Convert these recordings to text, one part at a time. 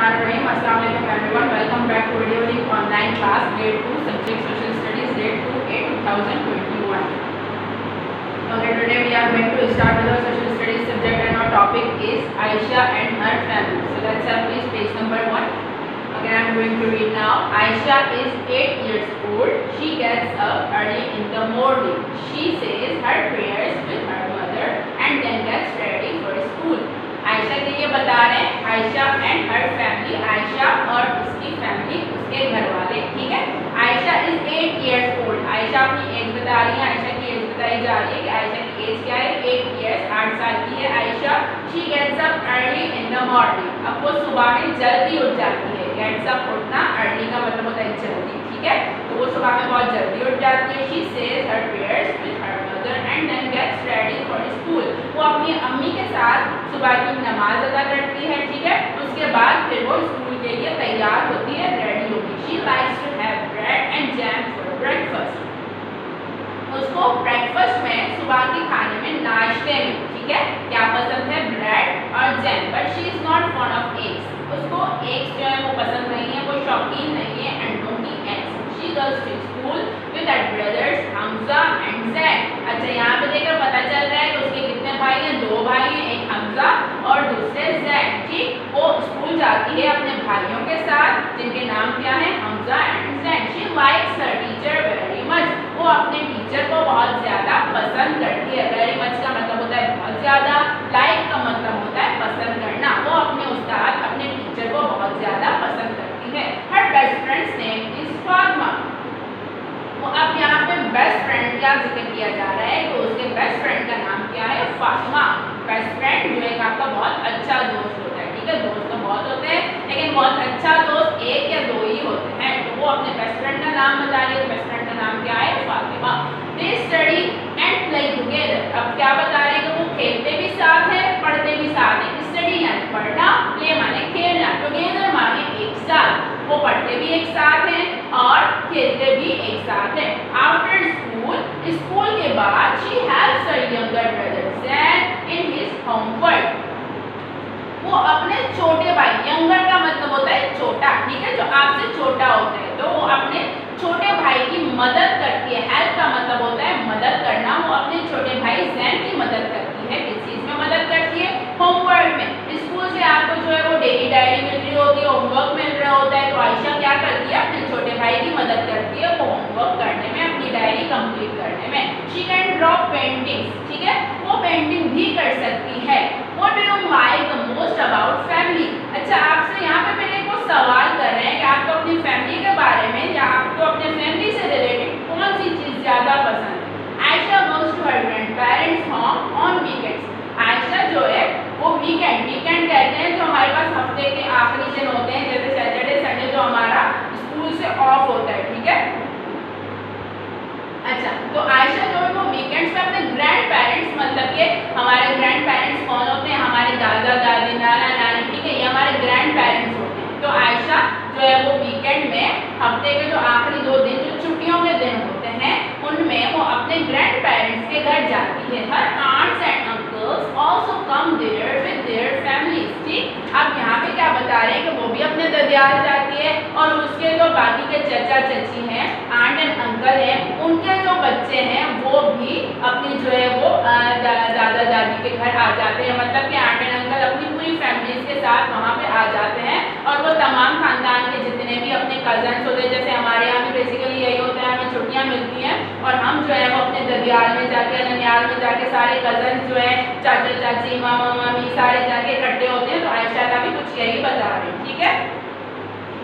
Bismillahirrahmanirrahim. Assalamu alaikum everyone. Welcome back to video link online class grade 2 subject social studies date 2/8/2021. Okay, today we are going to start with our social studies subject and our topic is Aisha and her family. So let's have please page number 1. Okay, I am going to read now. Aisha is 8 years old. She gets up early in the morning. She says her prayers with her mother and then gets ready for school. Ayesha के लिए बता रहे हैं Ayesha and her family, Ayesha और उसकी family, उसके घर वाले, ठीक है। Ayesha is 8 years old. Ayesha अपनी एज बता रही है, आयशा की एज बताई जा रही है कि आयशा की एज क्या है, 8 years, 8 साल की है Ayesha. She gets up early in the morning. अब वो सुबह में जल्दी उठ जाती है. गेट्स अप उठना, अर्ली का मतलब होता है जल्दी, ठीक है। तो वो सुबह में बहुत जल्दी उठ जाती है. She says her prayers with her mother and then gets ready for school. वो अपनी अम्मी के साथ सुबह की नमाज अदा करती है, ठीक है। उसके बाद फिर वो स्कूल के लिए तैयार होती है, रेडी होती है. She likes to have bread and jam for breakfast. उसको ब्रेकफास्ट में, सुबह के खाने में, नाश्ते में, ठीक है, क्या पसंद है, ब्रेड और jam. But she is not fond of eggs. उसको एग्स जो है वो पसंद नहीं है, वो शौकीन नहीं है अंडों की eggs. She goes to school with her brothers Hamza and Zaid. अच्छा, यहाँ पे देखकर पता चल रहा है कि उसके कितने भाई हैं, 2 भाई हैं, एक हमजा और दूसरे जैद, ठीक। वो स्कूल जाती है अपने भाइयों के साथ जिनके नाम क्या है, Hamza and Zaid. She likes her teacher very much. वो अपने टीचर को बहुत ज्यादा पसंद करती है. वेरी मच का मतलब होता है बहुत ज्यादा, लाइक का मतलब होता है पसंद करना. वो अपने उस्ताद, अपने टीचर को बहुत ज्यादा पसंद करती है. Her best friends name is Fatima. अब यहाँ पे बेस्ट फ्रेंड का जिक्र किया जा रहा है, तो उसके बेस्ट फ्रेंड का नाम क्या है, फातिमा. बेस्ट फ्रेंड जो है आपका बहुत अच्छा दोस्त होता है, ठीक है। दोस्त तो बहुत होते हैं लेकिन बहुत अच्छा दोस्त 1 या 2 ही होते हैं. तो वो अपने बेस्ट फ्रेंड का नाम बता रही है. बेस्ट फ्रेंड का नाम क्या है, Fatima. They study and play together. अब क्या बता रहे हैं कि वो खेलते भी साथ है, पढ़ते भी साथ है. स्टडी यानी पढ़ना, प्ले माने खेलना, टुगेदर माने एक साथ. वो पढ़ते भी एक साथ हैं और खेलते भी एक साथ हैं. आफ्टर स्कूल, स्कूल के बाद, she helps her younger brother Zaid in his homework. वो अपने छोटे भाई, यंगर का मतलब होता है छोटा, ठीक है, जो आपसे छोटा होता है, तो वो अपने छोटे भाई की मदद करती है. हेल्प का मतलब होता है मदद करना. वो अपने छोटे भाई जैद की मदद करती है. किस चीज में मदद करती है, होमवर्क में. स्कूल से आपको जो है वो डेली डायरी मिल रही होती है, होमवर्क मिल रहा होता है, तो आयशा क्या करती है, अपने छोटे भाई की मदद करती है वो होमवर्क करने में, अपनी डायरी कंप्लीट करने में. शी कैन ड्रॉ पेंटिंग्स, ठीक है, वो पेंटिंग भी कर सकती है. What do you like the most about family. अच्छा, आपसे यहाँ पे मेरे को सवाल कर रहे हैं कि आपको अपनी फैमिली के बारे में या आपको अपने फैमिली से रिलेटेड कौन सी चीज़ ज़्यादा पसंद है. Ayesha goes to her grandparents home on weekends. Ayesha जो है वो वीकेंड कहते हैं जो हमारे पास हफ्ते के आखिरी दिन होते हैं, जैसे सैटरडे संडे जो हमारा स्कूल से ऑफ होता है, ठीक है। अच्छा, तो आयशा जो है वो वीकेंड्स में अपने ग्रैंड पेरेंट्स, मतलब कि हमारे ग्रैंड पेरेंट्स कौन होते हैं, हमारे दादा दादी, नाना नानी, ठीक है, ये हमारे ग्रैंड पेरेंट्स होते हैं. तो आयशा जो है वो वीकेंड में, हफ्ते के जो आखिरी 2 दिन जो छुट्टियों के दिन होते हैं, उनमें वो अपने ग्रैंड पेरेंट्स के घर जाती है. Her aunts and uncles also come there with their families, ठीक। अब यहाँ पे क्या बता रहे हैं कि वो भी अपने ददियाल जाती है और उसके जो बाकी के चचा चची हैं, आंट एंड अंकल हैं, उनके जो बच्चे हैं वो भी अपनी जो है वो दादा दादी के घर आ जाते हैं. मतलब कि आंट एंड अंकल अपनी पूरी फैमिलीज के साथ वहाँ पे आ जाते हैं और वो तमाम खानदान के जितने भी अपने कजन्स होते हैं, जैसे हमारे यहाँ भी बेसिकली यही होता है, हमें छुट्टियाँ मिलती हैं और हम जो है वो अपने ददियाल में जाके, ननियाल में जाके सारे कजन्स जो है, चाचा चाची, मामा मामी, सारे जाके इकट्ठे होते हैं. तो आयशा का भी कुछ यही बता रहे हैं, ठीक है,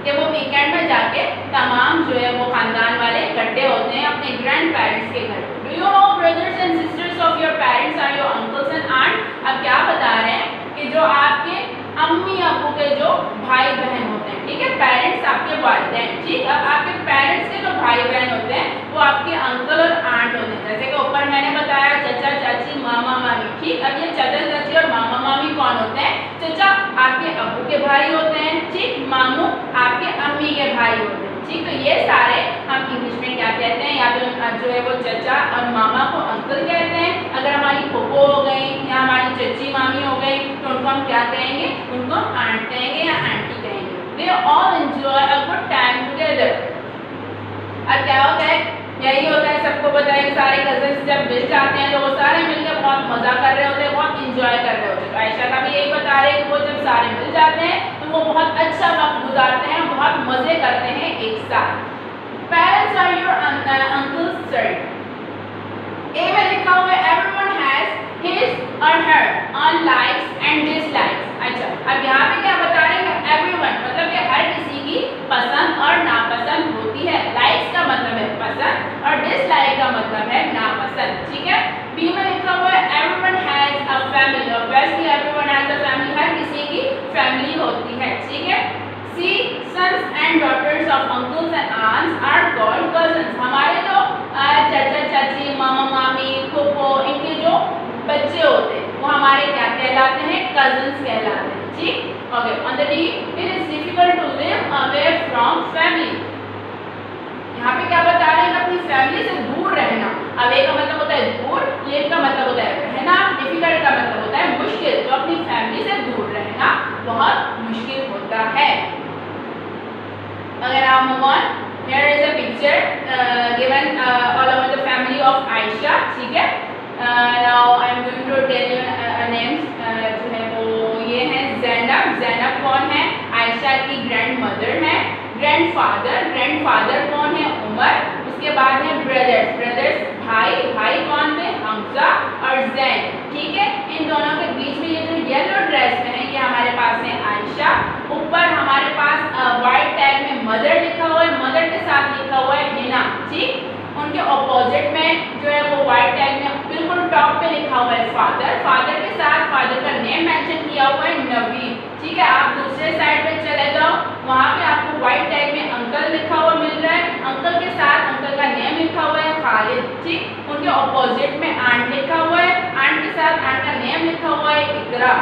कि वो वीकेंड में जाके तमाम जो है वो खानदान वाले इकट्ठे होते हैं अपने ग्रैंड पेरेंट्स के घर. Do you know brothers and sisters of your parents are your uncles and aunt. अब क्या बता रहे हैं कि जो आपके अम्मी अबू के जो भाई बहन होते हैं, ठीक है, पेरेंट्स आपके वालिदैन, ठीक। अब आपके पेरेंट्स के जो भाई बहन होते हैं वो आपके अंकल और आंट होते हैं. जैसे कि ऊपर मैंने बताया चचा चाची, मामा मामी, ठीक। अब ये चचा चाची और मामा मामी कौन होते हैं, चचा आपके अबू के भाई होते हैं, ठीक, मामू आपके अम्मी के भाई होते हैं, ठीक। तो ये सारे हम इंग्लिश में क्या कहते हैं, या तो जो है वो चचा और मामा को अंकल कहते हैं. अगर हमारी फूफो हो गई या हमारी चची मामी हो गई तो उनको हम क्या कहेंगे, उनको आंट कहेंगे या आंटी कहेंगे, they all enjoy a good time together. अब क्या होता है, यही होता है, सबको पता है कि सारे कजिन्स जब मिल जाते हैं तो वो सारे मिलकर बहुत मजा कर रहे होते हैं, बहुत इंजॉय कर रहे होते हैं। तो आयशा का भी यही बता रहे हैं कि वो जब सारे मिल जाते हैं तो वो बहुत अच्छा वक्त गुजारते हैं, बहुत मजे करते हैं एक साथ। Parents are your uncle's third. A में लिखा हुआ है everyone has his or her own likes and dislikes. अच्छा, अब यहाँ पे क्या बता रहे हैं, everyone मतलब कि हर किसी की पसंद और नापसंद होती है। likes का मतलब है पसंद और dislike का मतलब है नापसंद, ठीक है। B में लिखा हुआ है everyone has a family. Obviously everyone has a family, हर किसी की family होती है, ठीक है। C, sons and daughters of uncles and aunts are called cousins. हमारे जो चाचा चाची, मामा मामी, फूफो, इनके जो बच्चे होते हैं वो हमारे क्या कहलाते हैं, cousins कहलाते हैं, ठीक। Okay, on the D, it is difficult to live away from family. यहाँ पे क्या बता रहे हैं, अपनी फैमिली से दूर रहना। अवे का मतलब होता है दूर, लिव का मतलब होता है रहना, डिफिकल्ट का मतलब होता है मुश्किल। तो अपनी फैमिली से दूर रहना बहुत मुश्किल होता है। अगर आप move on, here is a picture given all over the family of Aisha, ठीक है। now I am going to tell you names, जो है वो ये है ज़ैनब। ज़ैनब कौन है, आयशा की ग्रैंड मदर है। ग्रैंडफादर कौन है, उमर। उसके बाद है ब्रदर्स भाई कौन थे, हमजा और जैन, ठीक है। इन दोनों के बीच में ये जो येलो ड्रेस में है ये हमारे पास है आयशा। ऊपर हमारे पास व्हाइट टैग में मदर लिखा हुआ है, मदर के साथ लिखा हुआ है हिना, ठीक। उनके ऑपोजिट में जो है वो व्हाइट टैग में बिल्कुल टॉप पे लिखा हुआ है फादर के साथ फादर का नेम मेंशन किया हुआ है नवीद, ठीक है। आप दूसरे साइड पे चले जाओ, वहाँ पे आपको व्हाइट टैग में अंकल लिखा हुआ मिल रहा है, अंकल के साथ अंकल का नेम लिखा हुआ है खालिद, ठीक। उनके ऑपोजिट में आंट लिखा हुआ है, आंट के साथ आंट का नेम लिखा हुआ है इकरा।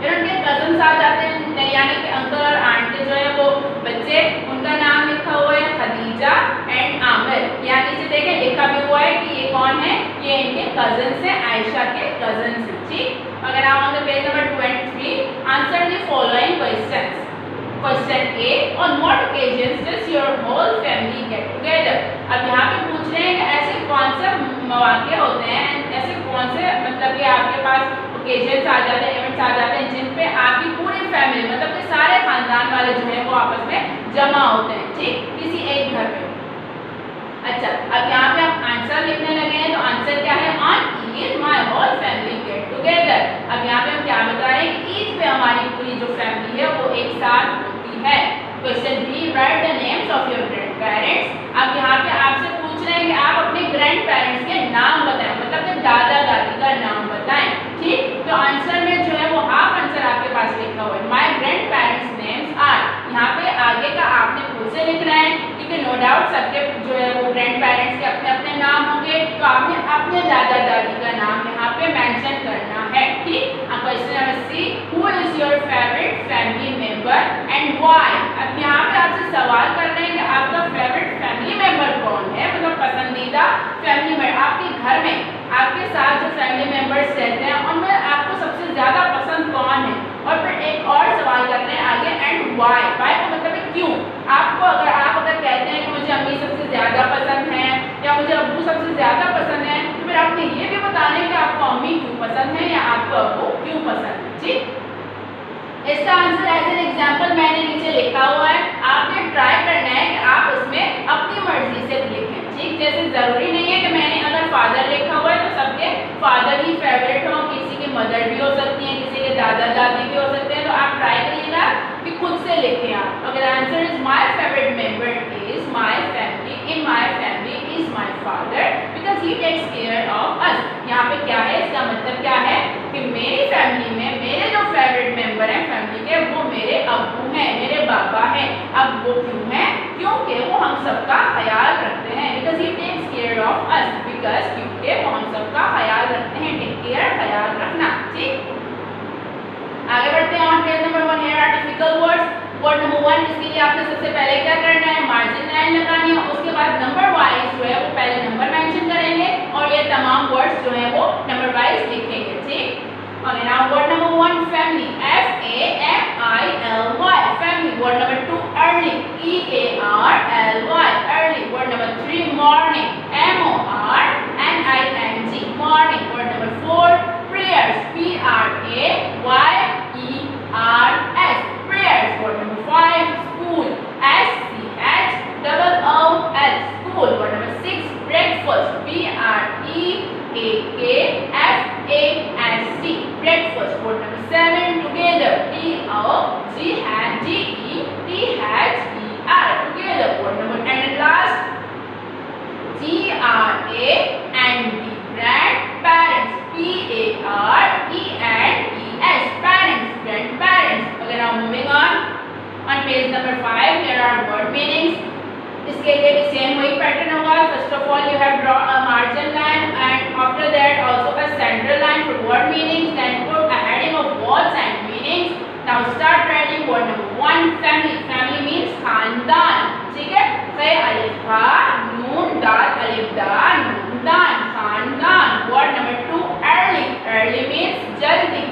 फिर उनके कजन्स आ जाते हैं, यानी कि अंकल और आंट के जो है वो बच्चे, उनका नाम लिखा हुआ है खदीजा एंड आमिर। यहाँ नीचे देखें लिखा भी हुआ है कि ये कौन है, ये इनके कजन्स हैं, आयशा के कजन्स हैं, ठीक। अगर आप on the page number 23 answer the following questions. Question A, on what occasions does your whole family get together. अब यहाँ पे पूछ रहे हैं कि ऐसे कौन से मौके होते हैं, ऐसे कौन से मतलब कि आपके पास ओकेजन्स आ जाते हैं, इवेंट्स आ जाते हैं जिन पे आपकी पूरी फैमिली मतलब कि सारे खानदान वाले जो हैं वो आपस में जमा होते हैं, ठीक, किसी एक घर पे। अच्छा, अब यहाँ पे आप आंसर लिखने लगे हैं, तो आंसर क्या है, on Eid my whole family get together. अब यहाँ पे हम क्या बता रहे हैं कि ईद पे हमारी पूरी जो फैमिली है वो एक साथ होती है। Question B, write the names of your grandparents. अब यहाँ पे आपसे पूछ रहे हैं कि आप अपने ग्रैंड पेरेंट्स के नाम बताएं, मतलब कि दादा दादी का नाम बताएं, ठीक। तो आंसर में जो है वो हाफ आंसर आपके पास लिखा हुआ है, my grandparents names are. यहाँ पे आगे का आपने खुद से लिखना है, क्योंकि नो डाउट सबके जो है वो ग्रैंड पेरेंट्स के अपने अपने नाम होंगे, तो आपने अपने दादा दादी का नाम यहाँ पे मेंशन करना है, ठीक। Question number C, who is your favourite family member and why. अब यहाँ पे आपसे सवाल कर रहे हैं कि आपका फेवरेट फैमिली मेंबर कौन है, मतलब पसंदीदा फैमिली मेंबर आपके घर में आपके साथ जो फैमिली मेंबर्स रहते हैं उनमें आपको सबसे ज्यादा पसंद कौन है। और फिर एक और सवाल करते हैं आगे, एंड व्हाई का मतलब है क्यों। आपको अगर कहते हैं कि मुझे अम्मी सबसे ज्यादा पसंद है या मुझे अब्बू सबसे ज्यादा पसंद है, तो फिर आपने ये भी बताना है कि आपको अम्मी क्यों पसंद है या आपको अब्बू क्यों पसंद है, ठीक। इसका आंसर एज एन एग्जाम्पल मैंने नीचे लिखा हुआ है, आपने ट्राई करना है कि आप इसमें अपनी मर्जी से लिखें, ठीक। जैसे जरूरी नहीं है कि मैंने अगर फादर लिखा हुआ है तो सबके फादर ही फेवरेट हो, किसी की मदर भी हो सकती है, किसी के दादा दादी भी हो सकते हैं। तो आप ट्राई करिएगा कि खुद से लिखें आप। अगर answer is my favourite member is my family, in my family is my father because he takes care of us. यहाँ पे क्या है, इसका मतलब क्या है कि मेरी फैमिली में मेरे जो फेवरेट मेंबर हैं फैमिली के वो मेरे अब्बू हैं, मेरे बाबा हैं। अब वो क्यों हैं, क्योंकि वो हम सबका ख्याल रखते हैं, because he takes care of us, because क्योंकि वो हम सबका ख्याल रखते हैं, टेक केयर ख्याल रखना, ठीक। आगे बढ़ते हैं on page number 1, here are typical words. Word number 1, इसके लिए आपने सबसे पहले क्या करना है, मार्जिन लाइन लगानी है, उसके बाद नंबर वाइज जो है वो पहले नंबर मेंशन करेंगे और ये तमाम वर्ड्स जो है वो नंबर वाइज लिखेंगे, ठीक। और now word number 1, family, FAMILY, family. Word On page number 5 here are word meanings. इसके लिए भी सेम वही पैटर्न होगा. First of all you have draw a margin line and after that also a central line for word meanings. Then put a heading of words and meanings. Now start writing word number 1 family. Family means खानदान. ठीक है. फिर अलिफ बा नून दाल अलिफ दा नून दान खानदान. Word number 2 early. Early means जल्दी.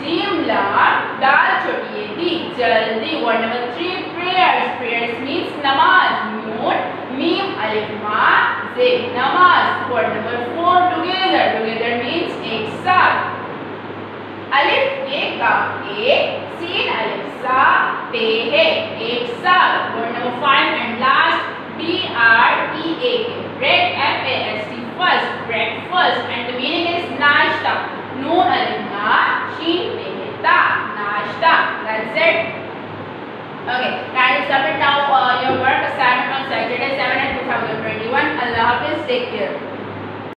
जीम लाम दाल छोटी ये दी जल्दी. Word number 3 prayers. Prayers means नमाज. नून मीम अलिफ मा जे नमाज. Word number 4 together. Together means एक साथ. अलिफ ए काफ ए सीन अलिफ सा पे है एक साथ. Word number 5 and last BREAK break FAST first breakfast and the meaning is